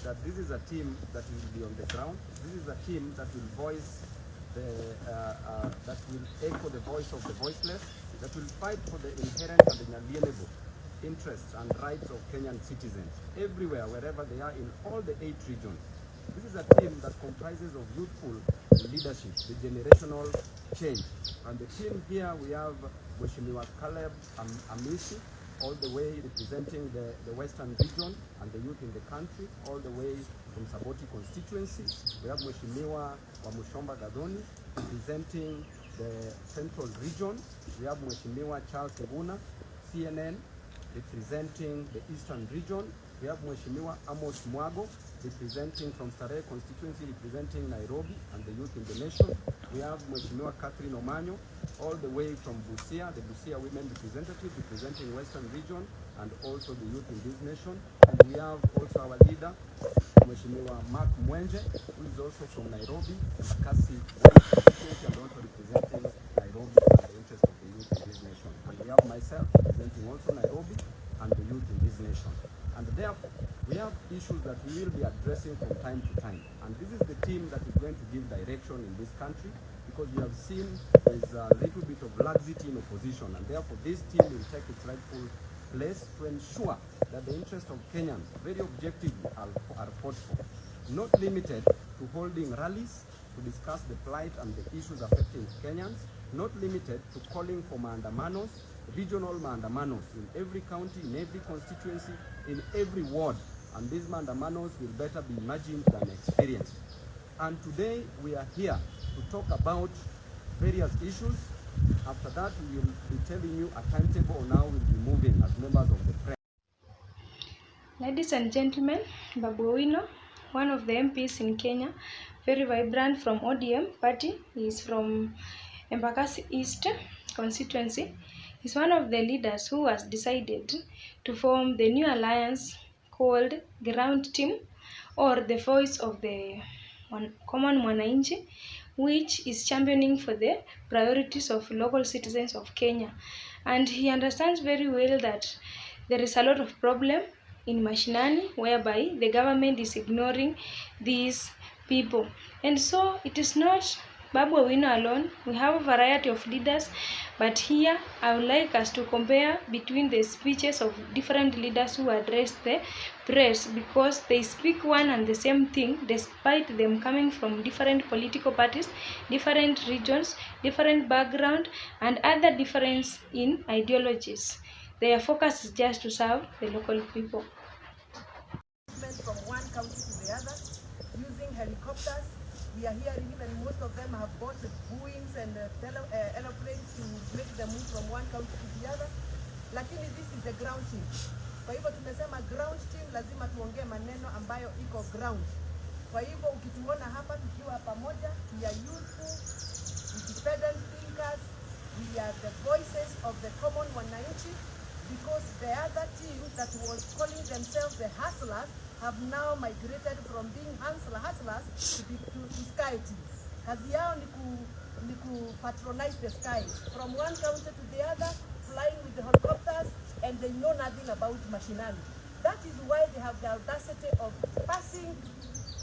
that this is a team that will be on the ground. This is a team that will voice that will echo the voice of the voiceless, that will fight for the inherent and inalienable interests and rights of Kenyan citizens everywhere, wherever they are, in all the 8 regions. This is a team that comprises of youthful leadership, the generational change. And the team here, we have Mheshimiwa Caleb Amisi, all the way representing the Western region and the youth in the country, all the way from Saboti constituency. We have Mheshimiwa Wamushomba Gadoni representing the Central region. We have Mheshimiwa Charles Keguna, CNN, representing the Eastern region. We have Mheshimiwa Amos Mwago, representing from Starehe constituency, representing Nairobi and the youth in the nation. We have Mheshimiwa Catherine Omanyo, all the way from Busia, the Busia women representative, representing Western region and also the youth in this nation. And we have also our leader, Mheshimiwa Mark Mwenje, who is also from Nairobi, Makasi constituency, and also representing Nairobi and the interest of the youth in this nation. And we have myself representing also Nairobi and the youth in this nation. And therefore, we have issues that we will be addressing from time to time. And this is the team that is going to give direction in this country, because we have seen there's a little bit of laxity in opposition. And therefore, this team will take its rightful place to ensure that the interests of Kenyans, very objectively, are fought for. Not limited to holding rallies to discuss the plight and the issues affecting Kenyans, not limited to calling for maandamanos, regional maandamanos in every county, in every constituency, in every ward. And these maandamanos will better be imagined than experienced. And today we are here to talk about various issues. After that, we will be telling you a timetable on how we'll be moving as members of the press. Ladies and gentlemen, Babu Owino, one of the MPs in Kenya, very vibrant from ODM party. He is from Embakasi East constituency. He's one of the leaders who has decided to form the new alliance called Ground Team, or the Voice of the Common Mwananchi, which is championing for the priorities of local citizens of Kenya. And he understands very well that there is a lot of problem in mashinani, whereby the government is ignoring these people. And so it is not Babu Owino alone. We have a variety of leaders, but here I would like us to compare between the speeches of different leaders who address the press, because they speak one and the same thing despite them coming from different political parties, different regions, different background, and other difference in ideologies. Their focus is just to serve the local people. From one county to the other, using helicopters. We are hearing even most of them have bought Boeings and aeroplanes to make them move from one county to the other. Lakini this is the ground team. Kwa hivyo tumesema ground team lazima tuongee maneno ambayo iko ground. Kwa hivyo ukituona hapa tukiwa pamoja, we are youthful, independent thinkers, we are the voices of the common Wananchi, because the other team that was calling themselves the hustlers have now migrated from being hustlers to sky teams. Kazi yao ni ku patronize the skies from one county to the other, flying with the helicopters, and they know nothing about machinani. That is why they have the audacity of passing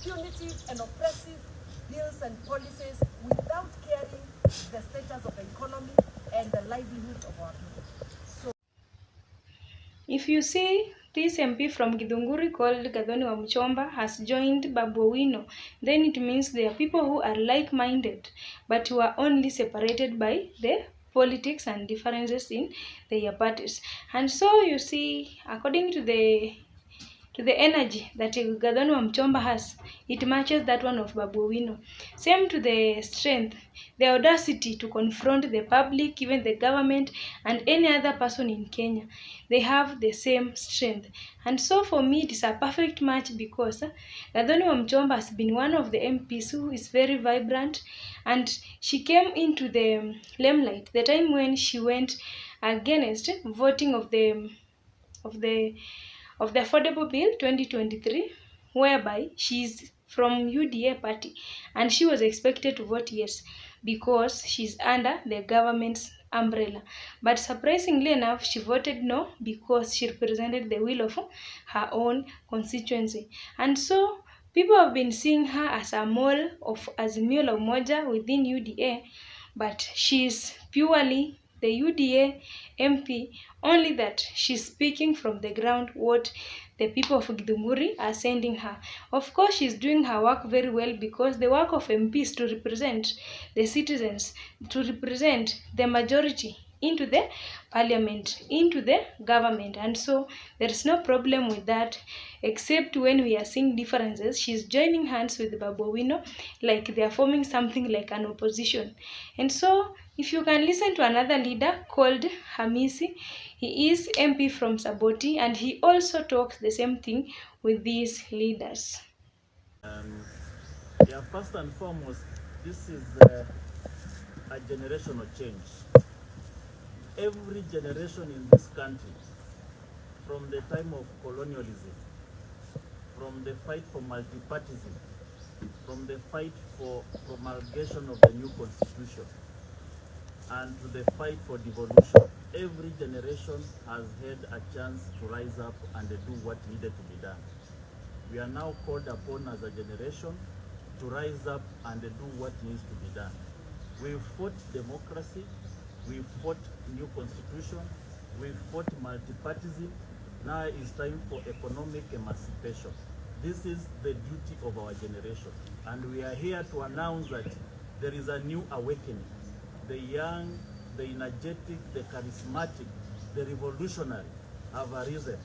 punitive and oppressive bills and policies without caring the status of the economy and the livelihoods of our people. So, if you see this MP from Githunguri called Gathoni Wamuchomba has joined Babu Owino, then it means they are people who are like-minded, but who are only separated by the politics and differences in their parties. And so you see, according to the energy that Gathoni Wamuchomba has, it matches that one of Babu Owino. Same to the strength, the audacity to confront the public, even the government, and any other person in Kenya. They have the same strength. And so for me, it is a perfect match, because Gathoni Wamuchomba has been one of the MPs who is very vibrant, and she came into the limelight the time when she went against voting of the Affordable Bill 2023, whereby she is from UDA party and she was expected to vote yes. because she's under the government's umbrella. But surprisingly enough, she voted no because she represented the will of her own constituency. And so people have been seeing her as a mole of Azimio la Umoja within UDA, but she's purely the UDA MP, only that she's speaking from the ground what the people of Githunguri are sending her. Of course, she's doing her work very well, because the work of MP is to represent the citizens, to represent the majority into the parliament, into the government. And so there is no problem with that, except when we are seeing differences. She's joining hands with Babu Owino, like they are forming something like an opposition. And so if you can listen to another leader called Hamisi, he is MP from Saboti, and he also talks the same thing with these leaders. Yeah, first and foremost, this is a generational change. Every generation in this country, from the time of colonialism, from the fight for multipartism, from the fight for promulgation of the new constitution, and to the fight for devolution, every generation has had a chance to rise up and do what needed to be done. We are now called upon as a generation to rise up and do what needs to be done. We've fought democracy, we've fought new constitution, we've fought multipartism. Now it's time for economic emancipation. This is the duty of our generation, and we are here to announce that there is a new awakening. The young, the energetic, the charismatic, the revolutionary have arisen,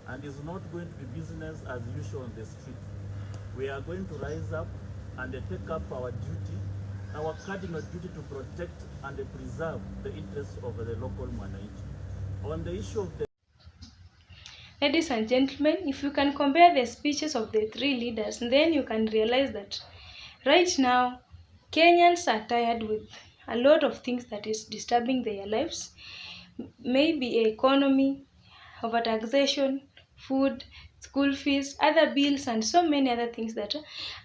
and it's not going to be business as usual on the street. We are going to rise up and take up our duty, our cardinal duty, to protect and preserve the interests of the local mwananchi. On the issue of the Ladies and gentlemen, if you can compare the speeches of the three leaders, then you can realize that right now Kenyans are tired with a lot of things that is disturbing their lives. Maybe economy, overtaxation, food, school fees, other bills, and so many other things that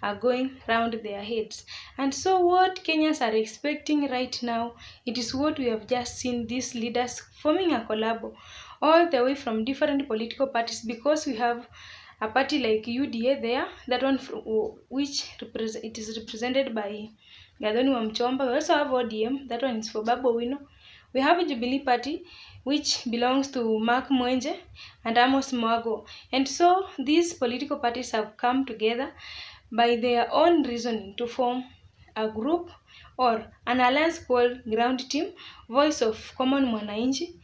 are going round their heads. And so what Kenyans are expecting right now, it is what we have just seen these leaders forming a collabo all the way from different political parties, because we have a party like UDA there, that one which it is represented by Gadoni Wamchomba. We also have ODM, that one is for Babu Owino. We have a Jubilee Party, which belongs to Mark Mwenje and Amos Mwago. And so these political parties have come together by their own reasoning to form a group or an alliance called Ground Team, Voice of Common Mwananchi.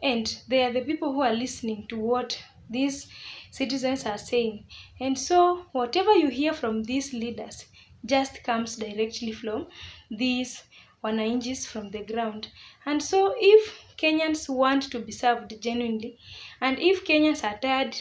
And they are the people who are listening to what these citizens are saying. And so whatever you hear from these leaders just comes directly from these wananchis from the ground. And so if Kenyans want to be served genuinely, and if Kenyans are tired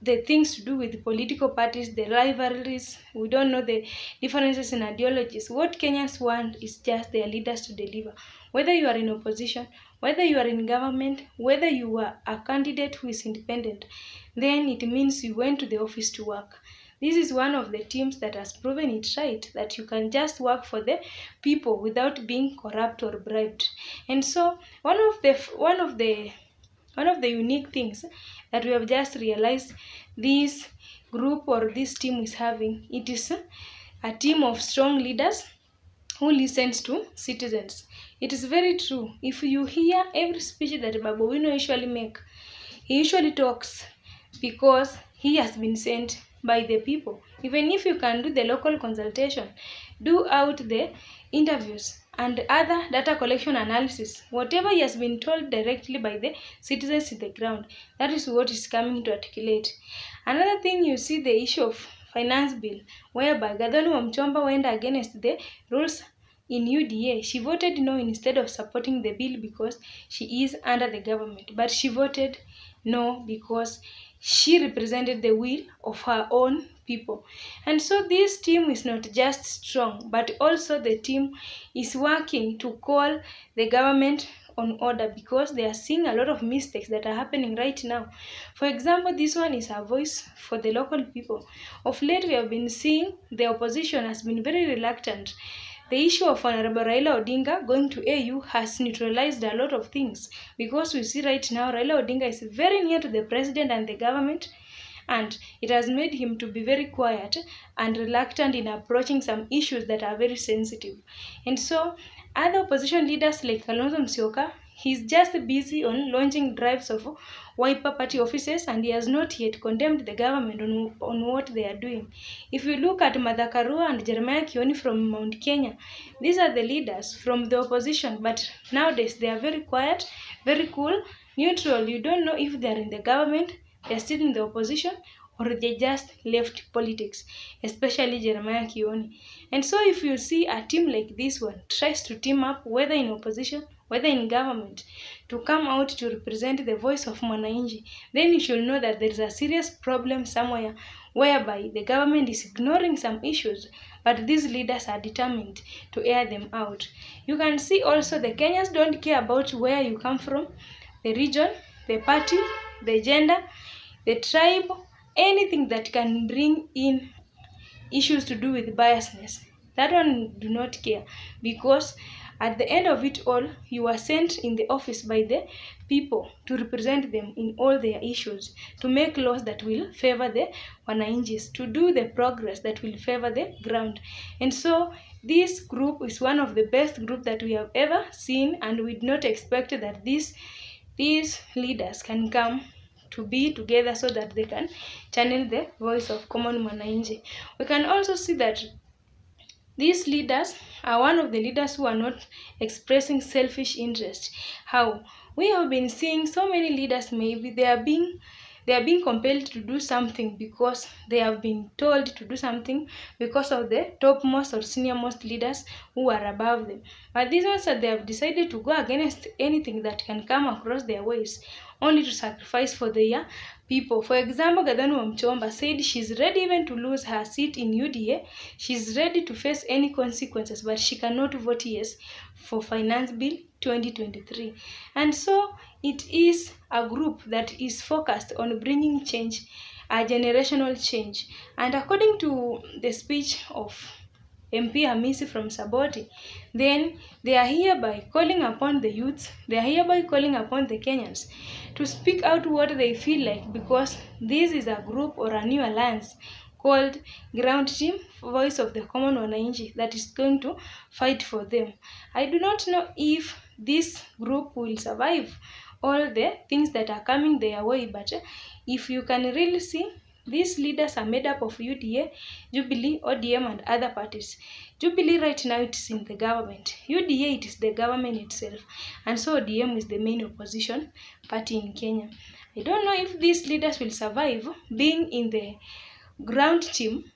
the things to do with political parties, the rivalries, we don't know the differences in ideologies. What Kenyans want is just their leaders to deliver. Whether you are in opposition, whether you are in government, whether you are a candidate who is independent, then it means you went to the office to work. This is one of the teams that has proven it right, that you can just work for the people without being corrupt or bribed. And so one of the unique things that we have just realized this group or this team is having, it is a team of strong leaders who listens to citizens. It is very true. If you hear every speech that Babu Owino usually make, he usually talks because he has been sent by the people. Even if you can do the local consultation, do out the interviews and other data collection analysis, whatever he has been told directly by the citizens in the ground, that is what is coming to articulate. Another thing, you see the issue of finance bill, whereby Gadoni Wamchomba went against the rules in UDA. She voted no instead of supporting the bill because she is under the government. But she voted no because she represented the will of her own people. And so this team is not just strong, but also the team is working to call the government on order, because they are seeing a lot of mistakes that are happening right now. For example, this one is a voice for the local people. Of late, we have been seeing the opposition has been very reluctant the issue of Honorable Raila Odinga going to AU has neutralized a lot of things, because we see right now Raila Odinga is very near to the president and the government, and it has made him to be very quiet and reluctant in approaching some issues that are very sensitive. And so other opposition leaders like Kalonzo Musyoka, he's just busy on launching drives of Wiper Party offices, and he has not yet condemned the government on what they are doing. If you look at Martha Karua and Jeremiah Kioni from Mount Kenya, these are the leaders from the opposition, but nowadays they are very quiet, very cool, neutral. You don't know if they are in the government, they're still in the opposition, or they just left politics, especially Jeremiah Kioni. And so if you see a team like this one tries to team up, whether in opposition, whether in government, to come out to represent the voice of Mwananchi, then you should know that there is a serious problem somewhere whereby the government is ignoring some issues, but these leaders are determined to air them out. You can see also the Kenyans don't care about where you come from, the region, the party, the gender, the tribe, anything that can bring in issues to do with biasness. That one do not care, because at the end of it all, you are sent in the office by the people to represent them in all their issues, to make laws that will favor the Wananchis, to do the progress that will favor the ground. And so this group is one of the best group that we have ever seen, and we did not expect that these leaders can come to be together so that they can channel the voice of common Mwananchi. We can also see that these leaders are one of the leaders who are not expressing selfish interest. How? We have been seeing so many leaders, maybe they are being compelled to do something because they have been told to do something because of the topmost or senior-most leaders who are above them. But these ones that they have decided to go against anything that can come across their ways, only to sacrifice for their people. For example, Gadhanu Wamchomba said she's ready even to lose her seat in UDA. She's ready to face any consequences, but she cannot vote yes for Finance Bill 2023. And so it is a group that is focused on bringing change, a generational change. And according to the speech of MP Hamisi from Saboti, then they are hereby calling upon the youths, they are hereby calling upon the Kenyans to speak out what they feel like, because this is a group or a new alliance called Ground Team, Voice of the Common Wananchi, that is going to fight for them. I do not know if this group will survive all the things that are coming their way, but if you can really see, these leaders are made up of UDA, Jubilee, ODM, and other parties. Jubilee right now it is in the government. UDA it is the government itself. And so ODM is the main opposition party in Kenya. I don't know if these leaders will survive being in the ground team,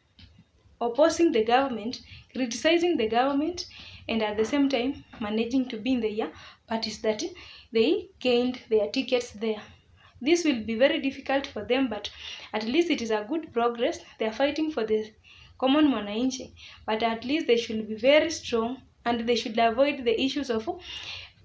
opposing the government, criticizing the government, and at the same time managing to be in the parties that they gained their tickets there. This will be very difficult for them, but at least it is a good progress. They are fighting for the common Mwananchi, but at least they should be very strong, and they should avoid the issues of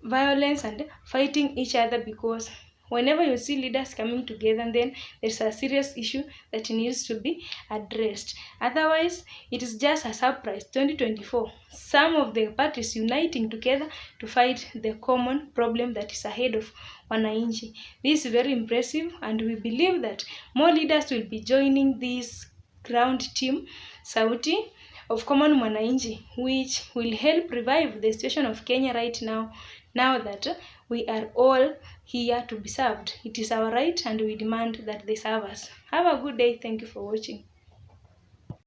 violence and fighting each other, because whenever you see leaders coming together, then there's a serious issue that needs to be addressed. Otherwise, it is just a surprise. 2024, some of the parties uniting together to fight the common problem that is ahead of Wananchi. This is very impressive, and we believe that more leaders will be joining this ground team, Sauti of Common Mwananchi, which will help revive the situation of Kenya right now, now that we are all here to be served. It is our right, and we demand that they serve us. Have a good day. Thank you for watching.